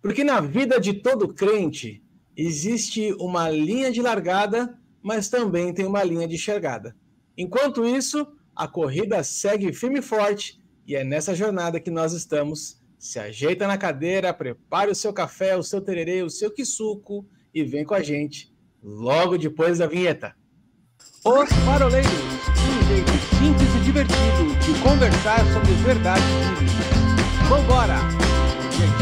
Porque na vida de todo crente existe uma linha de largada, mas também tem uma linha de chegada. Enquanto isso, a corrida segue firme e forte e é nessa jornada que nós estamos. Se ajeita na cadeira, prepare o seu café, o seu tererê, o seu quissuco e vem com a gente logo depois da vinheta. Os Paroleiros, um jeito simples e divertido de conversar sobre verdades bíblicas. Vambora!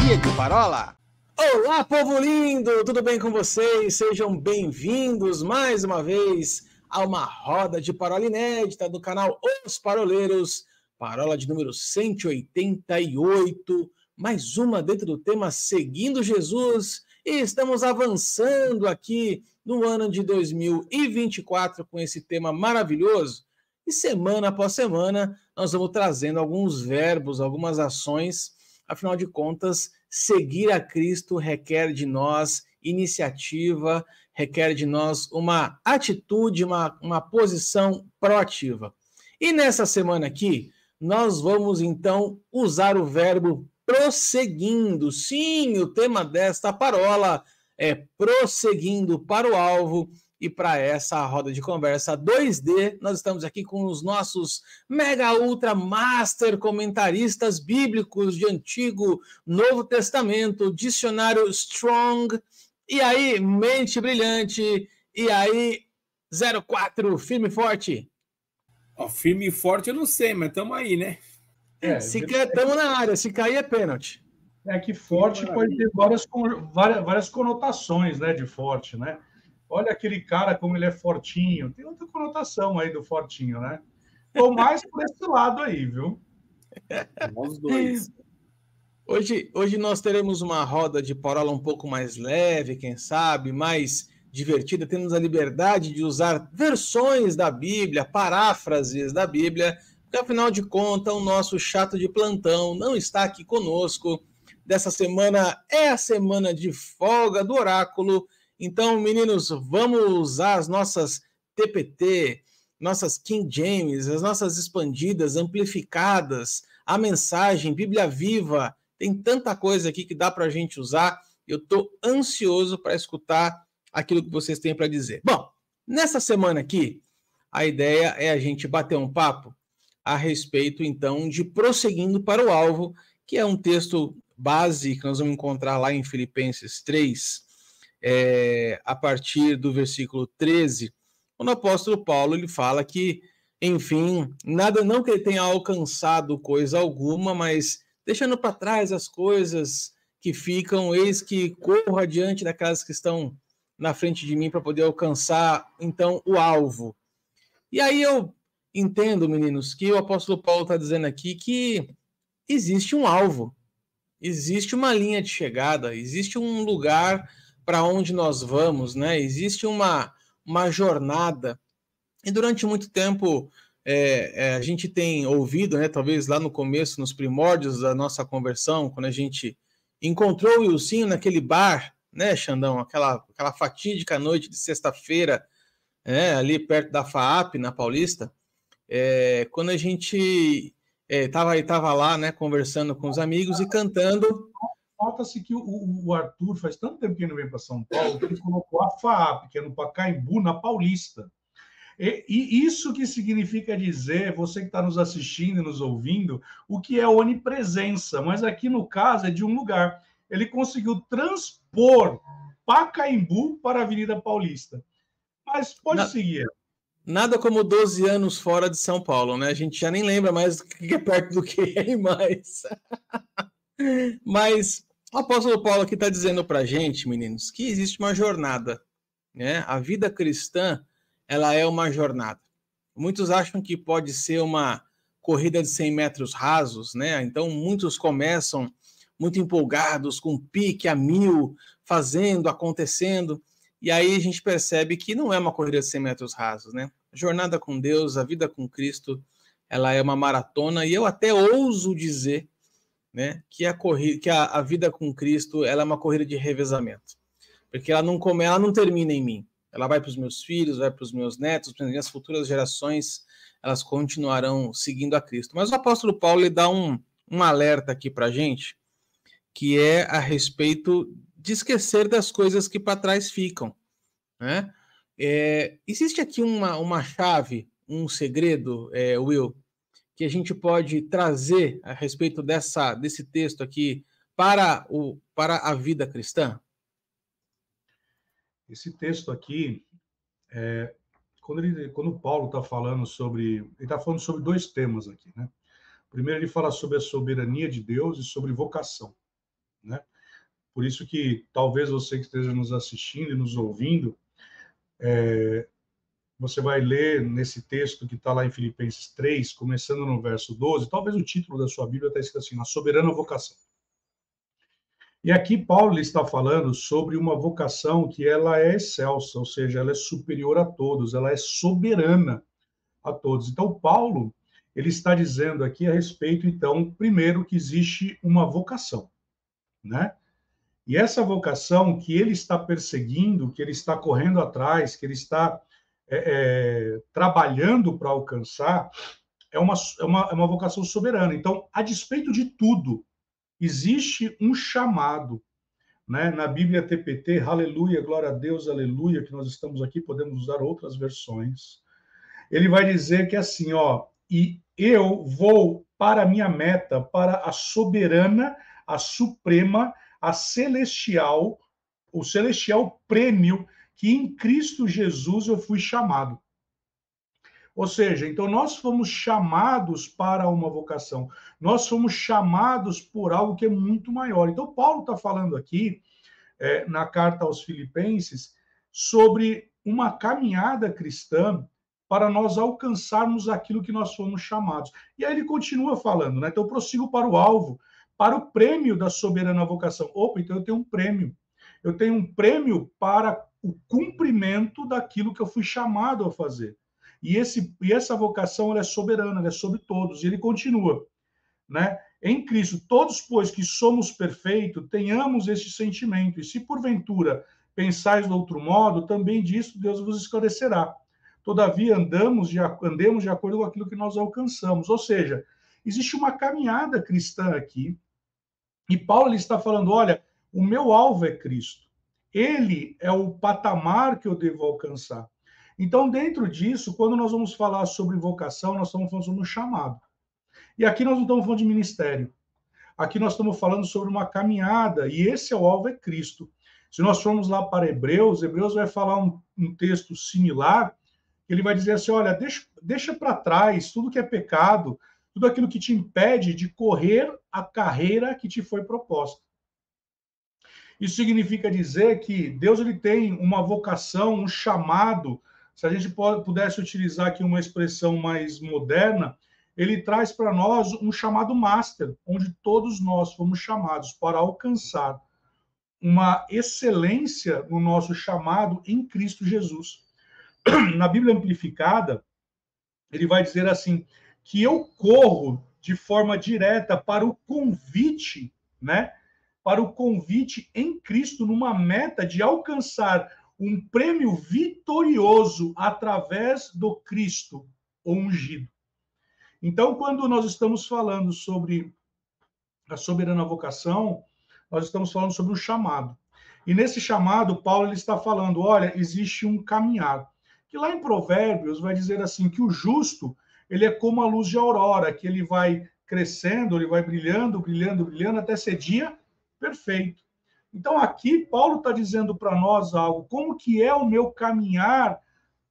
Dia de Parola! Olá, povo lindo! Tudo bem com vocês? Sejam bem-vindos mais uma vez a uma roda de parola inédita do canal Os Paroleiros, parola de número 188, mais uma dentro do tema Seguindo Jesus, e estamos avançando aqui no ano de 2024 com esse tema maravilhoso, e semana após semana nós vamos trazendo alguns verbos, algumas ações. Afinal de contas, seguir a Cristo requer de nós iniciativa, requer de nós uma atitude, uma posição proativa. E nessa semana aqui, nós vamos então usar o verbo prosseguindo. Sim, o tema desta parola é prosseguindo para o alvo. E para essa roda de conversa 2D, nós estamos aqui com os nossos mega ultra master comentaristas bíblicos de Antigo, Novo Testamento, dicionário Strong. E aí, mente brilhante. E aí, 04, firme e forte. Firme e forte eu não sei, mas estamos aí, né? Se estamos na área, se cair é pênalti. É que forte pode ter várias conotações, né, de forte, né? Olha aquele cara como ele é fortinho. Tem outra conotação aí do fortinho, né? Tô mais por esse lado aí, viu? Os dois. Hoje nós teremos uma roda de parola um pouco mais leve, quem sabe, mais divertida. Temos a liberdade de usar versões da Bíblia, paráfrases da Bíblia, porque afinal de contas o nosso chato de plantão não está aqui conosco. Dessa semana é a semana de folga do oráculo. Então, meninos, vamos usar as nossas TPT, nossas King James, as nossas expandidas, amplificadas, a mensagem, Bíblia Viva. Tem tanta coisa aqui que dá para a gente usar. Eu estou ansioso para escutar aquilo que vocês têm para dizer. Bom, nessa semana aqui, a ideia é a gente bater um papo a respeito, então, de prosseguindo para o alvo, que é um texto base que nós vamos encontrar lá em Filipenses 3, a partir do versículo 13, quando o apóstolo Paulo ele fala que, enfim, nada não que ele tenha alcançado coisa alguma, mas deixando para trás as coisas que ficam, eis que corro adiante daquelas que estão na frente de mim para poder alcançar, então, o alvo. E aí eu entendo, meninos, que o apóstolo Paulo está dizendo aqui que existe um alvo, existe uma linha de chegada, existe um lugar para onde nós vamos, né? Existe uma jornada. E durante muito tempo a gente tem ouvido, né? Talvez lá no começo, nos primórdios da nossa conversão, quando a gente encontrou o Wilsinho naquele bar, né, Xandão? Aquela fatídica noite de sexta-feira, ali perto da FAAP, na Paulista, quando a gente estava lá, né, conversando com os amigos e cantando. Nota-se que o Arthur faz tanto tempo que ele não vem para São Paulo que ele colocou a FAAP, que é no Pacaembu, na Paulista. E isso que significa dizer, você que está nos assistindo e nos ouvindo, o que é onipresença, mas aqui no caso é de um lugar. Ele conseguiu transpor Pacaembu para a Avenida Paulista. Mas pode seguir. Nada como 12 anos fora de São Paulo, né? A gente já nem lembra mais o que é perto do que é mais. Mas o apóstolo Paulo aqui está dizendo para a gente, meninos, que existe uma jornada, né? A vida cristã, ela é uma jornada. Muitos acham que pode ser uma corrida de 100 metros rasos, né? Então, muitos começam muito empolgados, com pique a 1000, fazendo, acontecendo, e aí a gente percebe que não é uma corrida de 100 metros rasos, né? A jornada com Deus, a vida com Cristo, ela é uma maratona, e eu até ouso dizer, né, que a vida com Cristo ela é uma corrida de revezamento, porque ela não termina em mim, ela vai para os meus filhos, vai para os meus netos, para as minhas futuras gerações, elas continuarão seguindo a Cristo. Mas o apóstolo Paulo ele dá um alerta aqui para a gente, que é a respeito de esquecer das coisas que para trás ficam, né? Existe aqui uma chave, um segredo, Will, que a gente pode trazer a respeito desse texto aqui para a vida cristã? Esse texto aqui, quando Paulo está falando sobre... Ele está falando sobre dois temas aqui, né? Primeiro, ele fala sobre a soberania de Deus e sobre vocação, né? Por isso que talvez você que esteja nos assistindo e nos ouvindo, você vai ler nesse texto que está lá em Filipenses 3, começando no verso 12, talvez o título da sua Bíblia está escrito assim, a soberana vocação. E aqui Paulo está falando sobre uma vocação que ela é excelsa, ou seja, ela é superior a todos, ela é soberana a todos. Então, Paulo, ele está dizendo aqui a respeito, então, primeiro, que existe uma vocação, né? E essa vocação que ele está perseguindo, que ele está correndo atrás, que ele está trabalhando para alcançar, é uma vocação soberana. Então, a despeito de tudo, existe um chamado, né? Na Bíblia TPT, aleluia, glória a Deus, aleluia, que nós estamos aqui, podemos usar outras versões. Ele vai dizer que assim, ó, e eu vou para a minha meta, para a soberana, a suprema, a celestial, o celestial prêmio que em Cristo Jesus eu fui chamado. Ou seja, então nós fomos chamados para uma vocação, nós fomos chamados por algo que é muito maior. Então Paulo está falando aqui, na carta aos Filipenses, sobre uma caminhada cristã para nós alcançarmos aquilo que nós fomos chamados. E aí ele continua falando, né? Então eu prossigo para o alvo, para o prêmio da soberana vocação. Opa, então eu tenho um prêmio. Eu tenho um prêmio para o cumprimento daquilo que eu fui chamado a fazer. E essa vocação ela é soberana, ela é sobre todos. E ele continua, né? Em Cristo, todos, pois, que somos perfeitos, tenhamos este sentimento. E se porventura pensais de outro modo, também disso Deus vos esclarecerá. Todavia, andemos de acordo com aquilo que nós alcançamos. Ou seja, existe uma caminhada cristã aqui. E Paulo está falando, olha, o meu alvo é Cristo. Ele é o patamar que eu devo alcançar. Então, dentro disso, quando nós vamos falar sobre vocação, nós estamos falando sobre um chamado. E aqui nós não estamos falando de ministério. Aqui nós estamos falando sobre uma caminhada, e esse é o alvo, é Cristo. Se nós formos lá para Hebreus vai falar um texto similar, ele vai dizer assim, olha, deixa para trás tudo que é pecado, tudo aquilo que te impede de correr a carreira que te foi proposta. Isso significa dizer que Deus ele tem uma vocação, um chamado. Se a gente pudesse utilizar aqui uma expressão mais moderna, ele traz para nós um chamado master, onde todos nós fomos chamados para alcançar uma excelência no nosso chamado em Cristo Jesus. Na Bíblia Amplificada, ele vai dizer assim, que eu corro de forma direta para o convite, né? Para o convite em Cristo, numa meta de alcançar um prêmio vitorioso através do Cristo ungido. Então, quando nós estamos falando sobre a soberana vocação, nós estamos falando sobre um chamado. E nesse chamado, Paulo ele está falando, olha, existe um caminhar. Que lá em Provérbios vai dizer assim, que o justo, ele é como a luz de aurora, que ele vai crescendo, ele vai brilhando, brilhando, brilhando, até ser dia perfeito. Então, aqui, Paulo está dizendo para nós algo, como que é o meu caminhar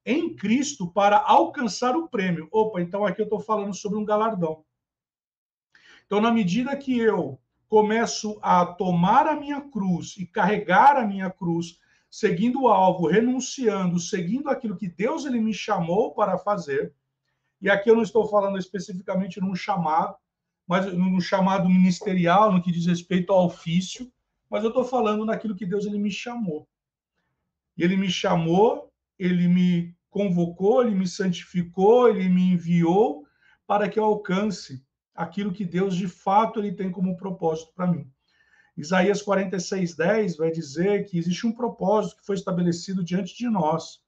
em Cristo para alcançar o prêmio. Opa, então aqui eu estou falando sobre um galardão. Então, na medida que eu começo a tomar a minha cruz e carregar a minha cruz, seguindo o alvo, renunciando, seguindo aquilo que Deus ele me chamou para fazer, e aqui eu não estou falando especificamente num chamado, mas num chamado ministerial, no que diz respeito ao ofício, mas eu estou falando naquilo que Deus ele me chamou. Ele me chamou, ele me convocou, ele me santificou, ele me enviou para que eu alcance aquilo que Deus de fato ele tem como propósito para mim. Isaías 46:10 vai dizer que existe um propósito que foi estabelecido diante de nós.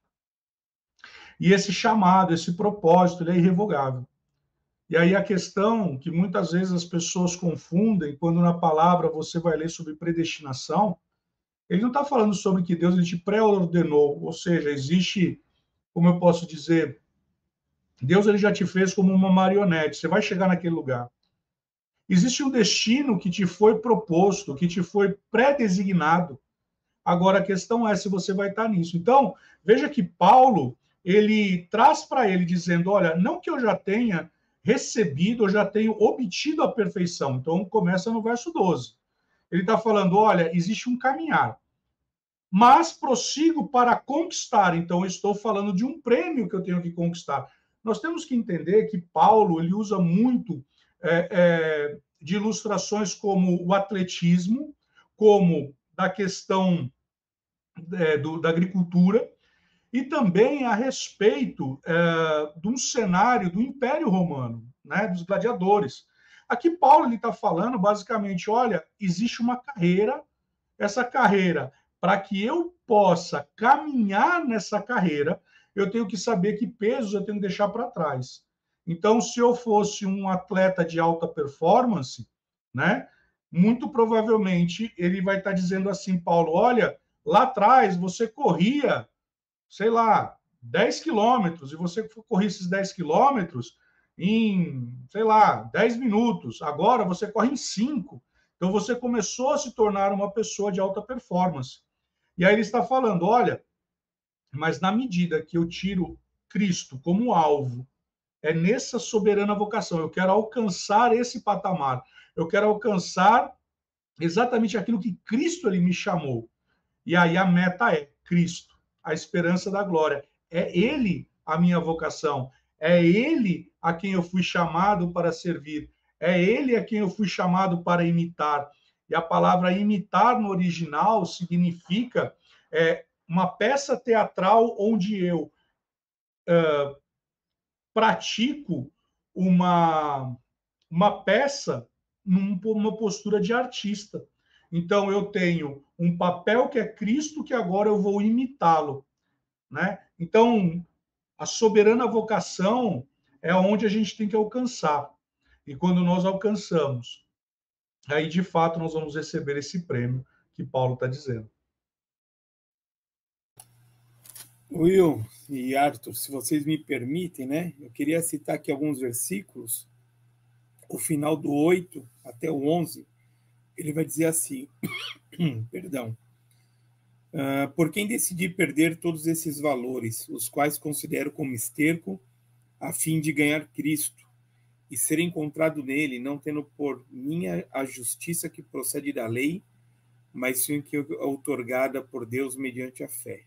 E esse chamado, esse propósito, ele é irrevogável. E aí a questão que muitas vezes as pessoas confundem, quando na palavra você vai ler sobre predestinação, ele não está falando sobre que Deus ele te pré-ordenou, ou seja, existe, como eu posso dizer, Deus ele já te fez como uma marionete, você vai chegar naquele lugar. Existe um destino que te foi proposto, que te foi pré-designado. Agora a questão é se você vai estar nisso. Então, veja que Paulo, ele traz para ele dizendo, olha, não que eu já tenha recebido, eu já tenho obtido a perfeição. Então, começa no verso 12. Ele está falando, olha, existe um caminhar, mas prossigo para conquistar. Então, eu estou falando de um prêmio que eu tenho que conquistar. Nós temos que entender que Paulo ele usa muito de ilustrações como o atletismo, como da questão da agricultura, e também a respeito de um cenário do Império Romano, né, dos gladiadores. Aqui Paulo está falando, basicamente, olha, existe uma carreira, essa carreira, para que eu possa caminhar nessa carreira, eu tenho que saber que pesos eu tenho que deixar para trás. Então, se eu fosse um atleta de alta performance, né, muito provavelmente ele vai estar dizendo assim, Paulo, olha, lá atrás você corria, sei lá, 10 quilômetros, e você corria esses 10 quilômetros em, sei lá, 10 minutos. Agora você corre em 5. Então você começou a se tornar uma pessoa de alta performance. E aí ele está falando, olha, mas na medida que eu tiro Cristo como alvo, é nessa soberana vocação, eu quero alcançar esse patamar, eu quero alcançar exatamente aquilo que Cristo ele me chamou. E aí a meta é Cristo, a esperança da glória. É Ele a minha vocação, é Ele a quem eu fui chamado para servir, é Ele a quem eu fui chamado para imitar. E a palavra imitar no original significa uma peça teatral onde eu pratico uma peça numa postura de artista. Então, eu tenho um papel que é Cristo, que agora eu vou imitá-lo, né? Então, a soberana vocação é onde a gente tem que alcançar. E quando nós alcançamos, aí, de fato, nós vamos receber esse prêmio que Paulo está dizendo. Will e Arthur, se vocês me permitem, né? Eu queria citar aqui alguns versículos. O final do 8 até o 11, ele vai dizer assim, perdão, por quem decidi perder todos esses valores, os quais considero como esterco, a fim de ganhar Cristo, e ser encontrado nele, não tendo por minha a justiça que procede da lei, mas sim que é outorgada por Deus mediante a fé,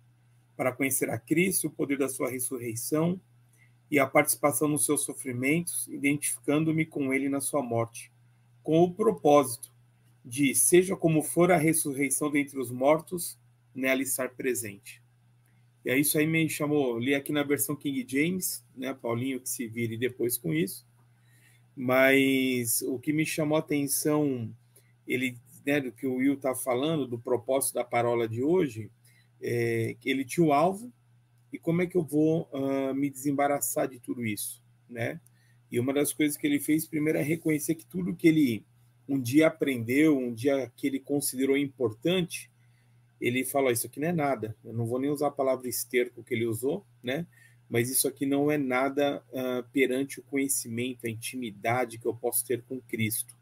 para conhecer a Cristo, o poder da sua ressurreição e a participação nos seus sofrimentos, identificando-me com ele na sua morte, com o propósito de, seja como for a ressurreição dentre os mortos, nela estar presente. E aí isso aí me chamou, li aqui na versão King James, né, Paulinho que se vire depois com isso, mas o que me chamou a atenção, ele, né, do que o Will está falando, do propósito da parola de hoje, que ele tinha o alvo, e como é que eu vou me desembaraçar de tudo isso, né? E uma das coisas que ele fez primeiro é reconhecer que tudo que ele um dia aprendeu, um dia que ele considerou importante, ele falou, isso aqui não é nada, eu não vou nem usar a palavra esterco que ele usou, né? Mas isso aqui não é nada perante o conhecimento, a intimidade que eu posso ter com Cristo,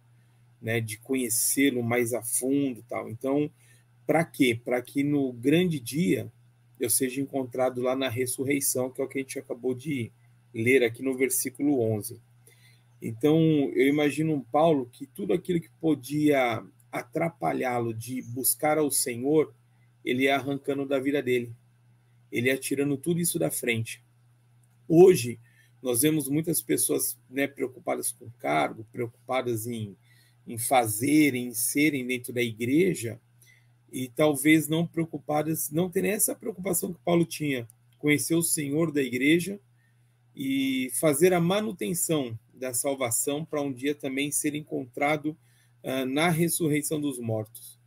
né? De conhecê-lo mais a fundo, tal. Então, para quê? Para que no grande dia eu seja encontrado lá na ressurreição, que é o que a gente acabou de ler aqui no versículo 11. Então, eu imagino um Paulo que tudo aquilo que podia atrapalhá-lo de buscar ao Senhor, ele ia arrancando da vida dele. Ele ia tirando tudo isso da frente. Hoje, nós vemos muitas pessoas, né, preocupadas com cargo, preocupadas em fazer, em serem dentro da igreja, e talvez não preocupadas, não terem essa preocupação que Paulo tinha, conhecer o Senhor da igreja e fazer a manutenção da salvação para um dia também ser encontrado na ressurreição dos mortos.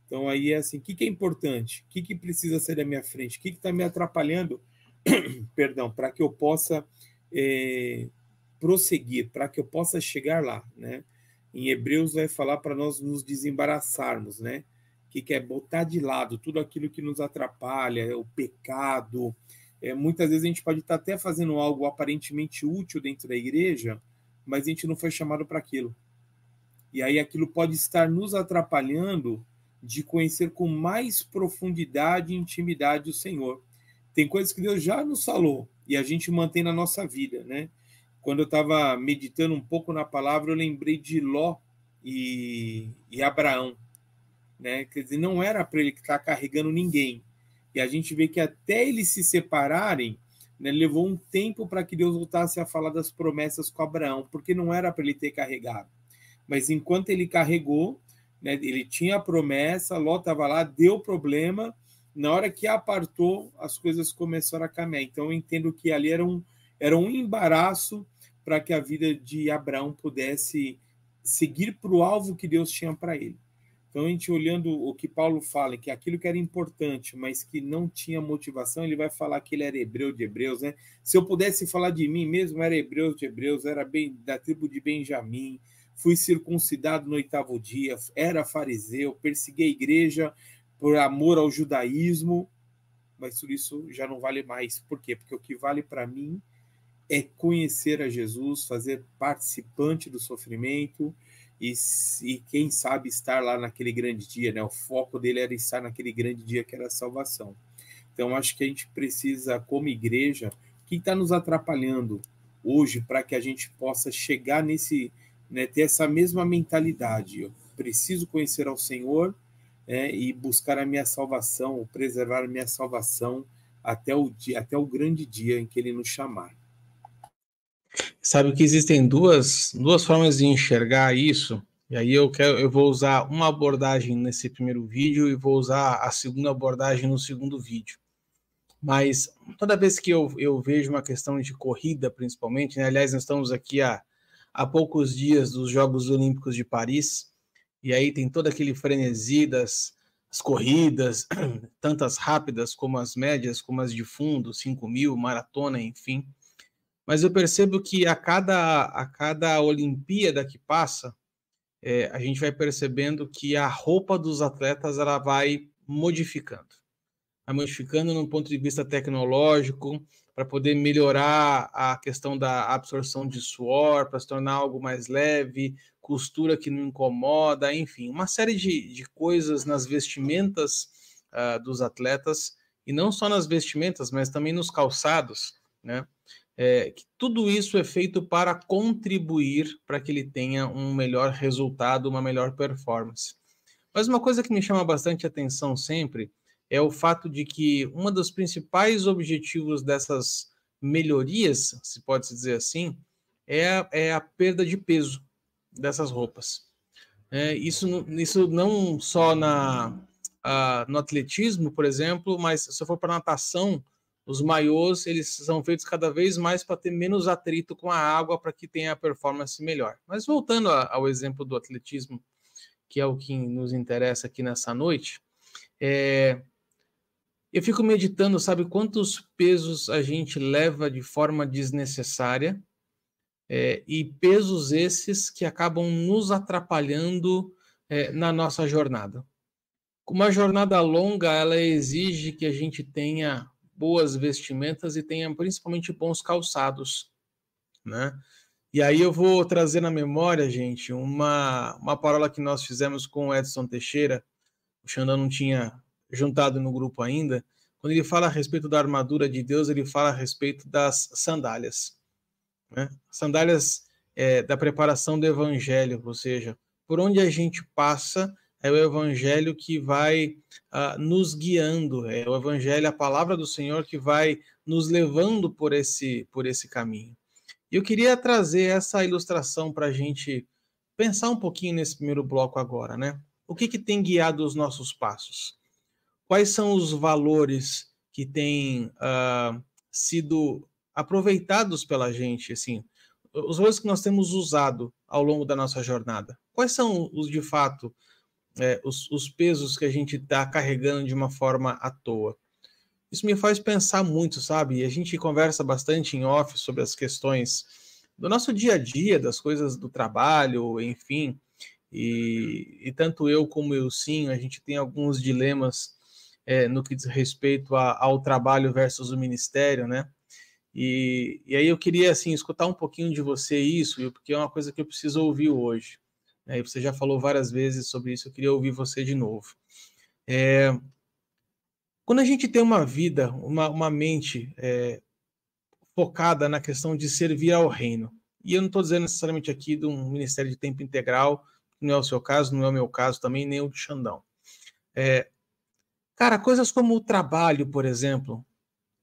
Então aí é assim, o que é importante? O que precisa ser da minha frente? O que está me atrapalhando? Perdão, para que eu possa prosseguir, para que eu possa chegar lá, né? Em Hebreus vai falar para nós nos desembaraçarmos, né? Que é botar de lado tudo aquilo que nos atrapalha, o pecado. Muitas vezes a gente pode estar até fazendo algo aparentemente útil dentro da igreja, mas a gente não foi chamado para aquilo. E aí aquilo pode estar nos atrapalhando de conhecer com mais profundidade e intimidade o Senhor. Tem coisas que Deus já nos falou e a gente mantém na nossa vida, né? Quando eu estava meditando um pouco na palavra, eu lembrei de Ló e Abraão, né? Quer dizer, não era para ele estar carregando ninguém. E a gente vê que até eles se separarem, né, levou um tempo para que Deus voltasse a falar das promessas com Abraão, porque não era para ele ter carregado. Mas enquanto ele carregou, né, ele tinha a promessa, Ló estava lá, deu problema, na hora que apartou, as coisas começaram a caminhar. Então eu entendo que ali era um embaraço para que a vida de Abraão pudesse seguir para o alvo que Deus tinha para ele. Então, a gente olhando o que Paulo fala, que aquilo que era importante, mas que não tinha motivação, ele vai falar que ele era hebreu de hebreus, né? Se eu pudesse falar de mim mesmo, era hebreu de hebreus, era da tribo de Benjamim, fui circuncidado no 8º dia, era fariseu, persegui a igreja por amor ao judaísmo, mas tudo isso já não vale mais. Por quê? Porque o que vale para mim é conhecer a Jesus, fazer participante do sofrimento, e quem sabe estar lá naquele grande dia, né? O foco dele era estar naquele grande dia que era a salvação. Então, acho que a gente precisa, como igreja, o que está nos atrapalhando hoje para que a gente possa chegar nesse, né, ter essa mesma mentalidade? Eu preciso conhecer ao Senhor, né, e buscar a minha salvação, ou preservar a minha salvação até o grande dia em que Ele nos chamar. Sabe que existem duas formas de enxergar isso, e aí eu vou usar uma abordagem nesse primeiro vídeo e vou usar a segunda abordagem no segundo vídeo. Mas toda vez que eu vejo uma questão de corrida, principalmente, né? Aliás, nós estamos aqui há poucos dias dos Jogos Olímpicos de Paris, e aí tem todo aquele frenesi das corridas, tantas rápidas como as médias, como as de fundo, 5.000, maratona, enfim. Mas eu percebo que a cada Olimpíada que passa, a gente vai percebendo que a roupa dos atletas ela vai modificando. Vai modificando no ponto de vista tecnológico, para poder melhorar a questão da absorção de suor, para se tornar algo mais leve, costura que não incomoda, enfim, uma série de coisas nas vestimentas dos atletas, e não só nas vestimentas, mas também nos calçados, né? Que tudo isso é feito para contribuir para que ele tenha um melhor resultado, uma melhor performance. Mas uma coisa que me chama bastante atenção sempre é o fato de que um dos principais objetivos dessas melhorias, se pode dizer assim, é a perda de peso dessas roupas. Isso não só no atletismo, por exemplo, mas se for para natação, os maiôs, eles são feitos cada vez mais para ter menos atrito com a água, para que tenha a performance melhor. Mas voltando ao exemplo do atletismo, que é o que nos interessa aqui nessa noite, eu fico meditando, sabe, quantos pesos a gente leva de forma desnecessária, e pesos esses que acabam nos atrapalhando na nossa jornada. Uma jornada longa, ela exige que a gente tenha boas vestimentas e tenha principalmente bons calçados, né? E aí eu vou trazer na memória, gente, uma parola que nós fizemos com o Edson Teixeira, o Xandão não tinha juntado no grupo ainda. Quando ele fala a respeito da armadura de Deus, ele fala a respeito das sandálias, né? Sandálias da preparação do evangelho, ou seja, por onde a gente passa, é o evangelho que vai nos guiando, é o evangelho, a palavra do Senhor que vai nos levando por esse caminho. E eu queria trazer essa ilustração para a gente pensar um pouquinho nesse primeiro bloco agora, né? O que tem guiado os nossos passos? Quais são os valores que têm sido aproveitados pela gente, assim, os valores que nós temos usado ao longo da nossa jornada? Quais são os, de fato, os pesos que a gente está carregando de uma forma à toa? Isso me faz pensar muito, sabe? A gente conversa bastante em off sobre as questões do nosso dia a dia, das coisas do trabalho, enfim. E tanto eu como o Ilcinho, a gente tem alguns dilemas no que diz respeito ao trabalho versus o ministério, né? E aí eu queria, assim, escutar um pouquinho de você isso, porque é uma coisa que eu preciso ouvir hoje. Né? Você já falou várias vezes sobre isso, eu queria ouvir você de novo. Quando a gente tem uma vida, uma mente focada na questão de servir ao reino, e eu não estou dizendo necessariamente aqui de um ministério de tempo integral, não é o seu caso, não é o meu caso também, nem o de Xandão. Cara, coisas como o trabalho, por exemplo,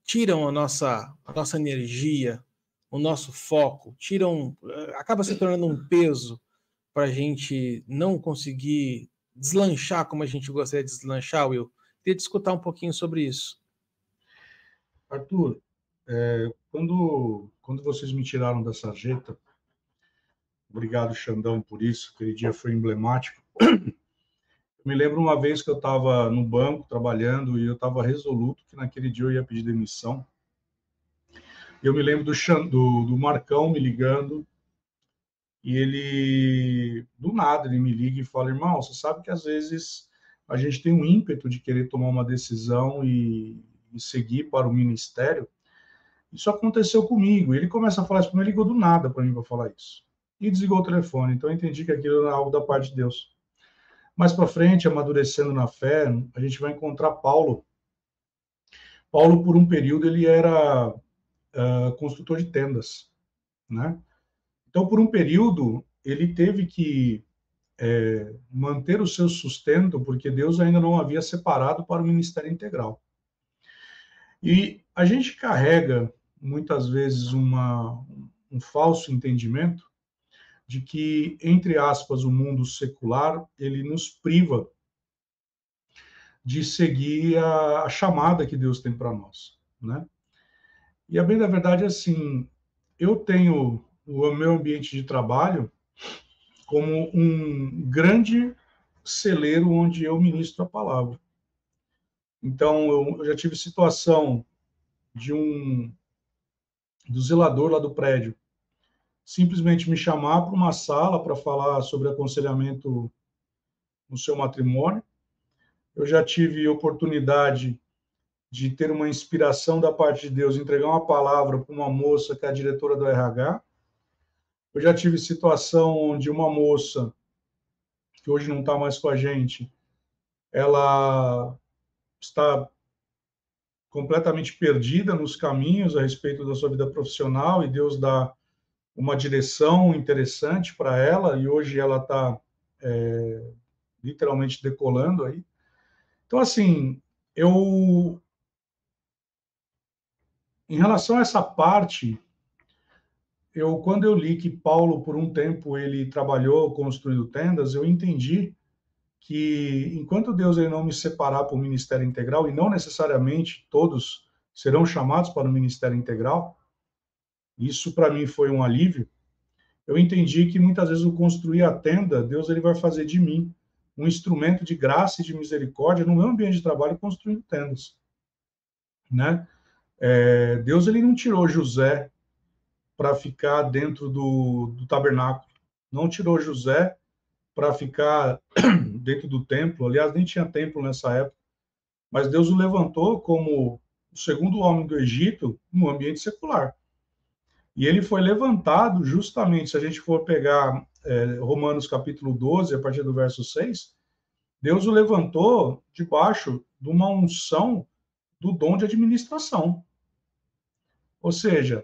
tiram a nossa energia, o nosso foco, acaba se tornando um peso para a gente não conseguir deslanchar como a gente gostaria de deslanchar, Will. Queria te escutar um pouquinho sobre isso. Arthur, quando vocês me tiraram da sarjeta, obrigado, Xandão, por isso, aquele dia foi emblemático. Eu me lembro uma vez que eu estava no banco trabalhando e eu estava resoluto que naquele dia eu ia pedir demissão. Eu me lembro do Marcão me ligando e ele, do nada, ele me liga e fala: irmão, você sabe que às vezes a gente tem um ímpeto de querer tomar uma decisão e seguir para o ministério. Isso aconteceu comigo. Ele começa a falar isso para mim, ele ligou do nada para mim para falar isso. E desligou o telefone. Então eu entendi que aquilo era algo da parte de Deus. Mais para frente, amadurecendo na fé, a gente vai encontrar Paulo. Paulo, por um período, ele era construtor de tendas, né? Então, por um período, ele teve que manter o seu sustento, porque Deus ainda não havia separado para o ministério integral. E a gente carrega, muitas vezes, um falso entendimento de que, entre aspas, o mundo secular, ele nos priva de seguir a chamada que Deus tem para nós, né? E a bem da verdade, assim, eu tenho o meu ambiente de trabalho como um grande celeiro onde eu ministro a palavra. Então, eu já tive situação do zelador lá do prédio simplesmente me chamar para uma sala para falar sobre aconselhamento no seu matrimônio. Eu já tive oportunidade de ter uma inspiração da parte de Deus, entregar uma palavra para uma moça que é a diretora do RH. Eu já tive situação onde uma moça, que hoje não está mais com a gente, ela está completamente perdida nos caminhos a respeito da sua vida profissional e Deus dá uma direção interessante para ela e hoje ela está literalmente decolando aí. Então, assim, em relação a essa parte, quando eu li que Paulo, por um tempo, ele trabalhou construindo tendas, eu entendi que, enquanto Deus ele não me separar para o ministério integral, e não necessariamente todos serão chamados para o ministério integral, isso para mim foi um alívio. Eu entendi que muitas vezes o construir a tenda, Deus ele vai fazer de mim um instrumento de graça e de misericórdia no meu ambiente de trabalho construindo tendas, né? Deus ele não tirou José para ficar dentro do tabernáculo, não tirou José para ficar dentro do templo, aliás, nem tinha templo nessa época, mas Deus o levantou como o segundo homem do Egito no ambiente secular. E ele foi levantado justamente, se a gente for pegar Romanos capítulo 12, a partir do verso 6, Deus o levantou debaixo de uma unção do dom de administração. Ou seja,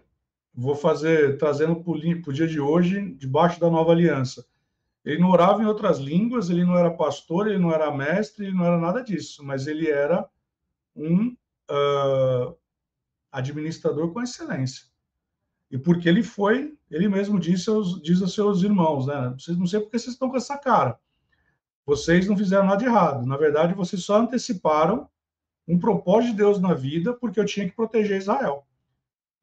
trazendo para o dia de hoje, debaixo da nova aliança. Ele não orava em outras línguas, ele não era pastor, ele não era mestre, ele não era nada disso, mas ele era um administrador com excelência. E porque ele mesmo diz aos seus irmãos, né? Vocês não sei porque vocês estão com essa cara. Vocês não fizeram nada de errado. Na verdade, vocês só anteciparam um propósito de Deus na vida porque eu tinha que proteger Israel.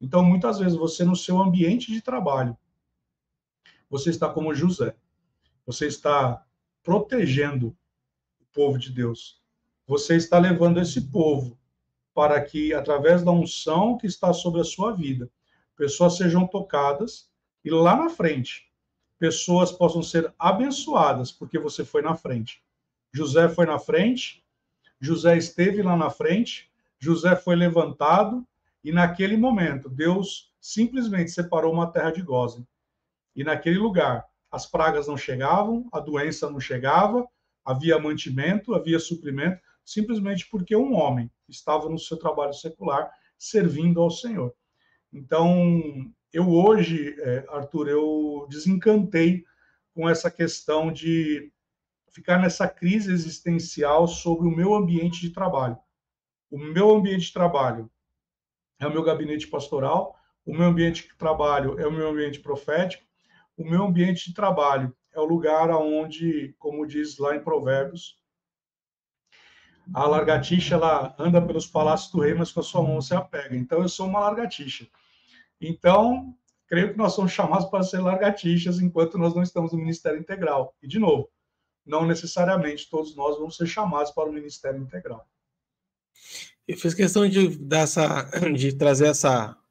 Então, muitas vezes, você no seu ambiente de trabalho, você está como José. Você está protegendo o povo de Deus. Você está levando esse povo para que, através da unção que está sobre a sua vida, pessoas sejam tocadas e lá na frente pessoas possam ser abençoadas porque você foi na frente. José foi na frente, José esteve lá na frente, José foi levantado e naquele momento Deus simplesmente separou uma terra de Gósen. E naquele lugar as pragas não chegavam, a doença não chegava, havia mantimento, havia suprimento, simplesmente porque um homem estava no seu trabalho secular servindo ao Senhor. Então, eu hoje, Arthur, eu desencantei com essa questão de ficar nessa crise existencial sobre o meu ambiente de trabalho. O meu ambiente de trabalho é o meu gabinete pastoral, o meu ambiente de trabalho é o meu ambiente profético, o meu ambiente de trabalho é o lugar onde, como diz lá em Provérbios, a lagartixa ela anda pelos palácios do rei, mas com a sua mão se apega. Então, eu sou uma lagartixa. Então, creio que nós somos chamados para ser lagartixas enquanto nós não estamos no ministério integral. E, de novo, não necessariamente todos nós vamos ser chamados para o ministério integral. Eu fiz questão de trazer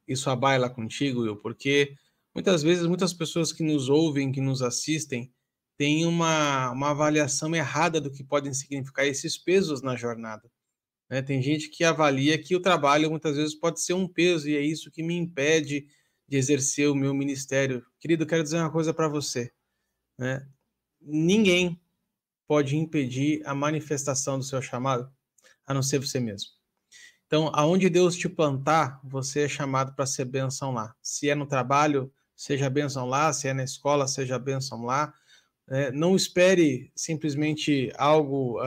isso à baila contigo, Will, porque muitas vezes muitas pessoas que nos ouvem, que nos assistem, têm uma avaliação errada do que podem significar esses pesos na jornada. Né? Tem gente que avalia que o trabalho muitas vezes pode ser um peso e é isso que me impede de exercer o meu ministério. Querido, eu quero dizer uma coisa para você. Né? Ninguém pode impedir a manifestação do seu chamado, a não ser você mesmo. Então, aonde Deus te plantar, você é chamado para ser bênção lá. Se é no trabalho, seja bênção lá. Se é na escola, seja bênção lá. Não espere simplesmente algo...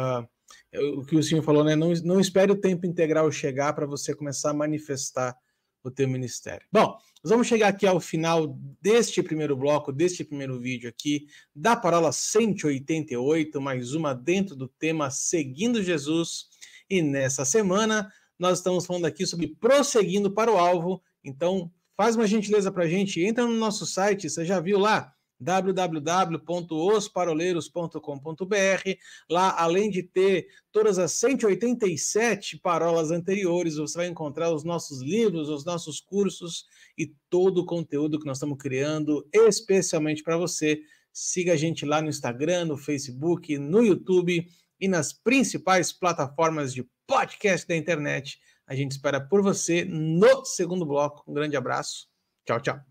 o que o senhor falou, né? Não espere o tempo integral chegar para você começar a manifestar o teu ministério. Bom, nós vamos chegar aqui ao final deste primeiro bloco, deste primeiro vídeo aqui, da Parola 188, mais uma dentro do tema Seguindo Jesus. E nessa semana, nós estamos falando aqui sobre prosseguindo para o alvo. Então, faz uma gentileza para a gente, entra no nosso site, você já viu lá? www.osparoleiros.com.br. Lá, além de ter todas as 187 parolas anteriores, você vai encontrar os nossos livros, os nossos cursos e todo o conteúdo que nós estamos criando especialmente para você. Siga a gente lá no Instagram, no Facebook, no YouTube e nas principais plataformas de podcast da internet. A gente espera por você no segundo bloco. Um grande abraço. Tchau, tchau.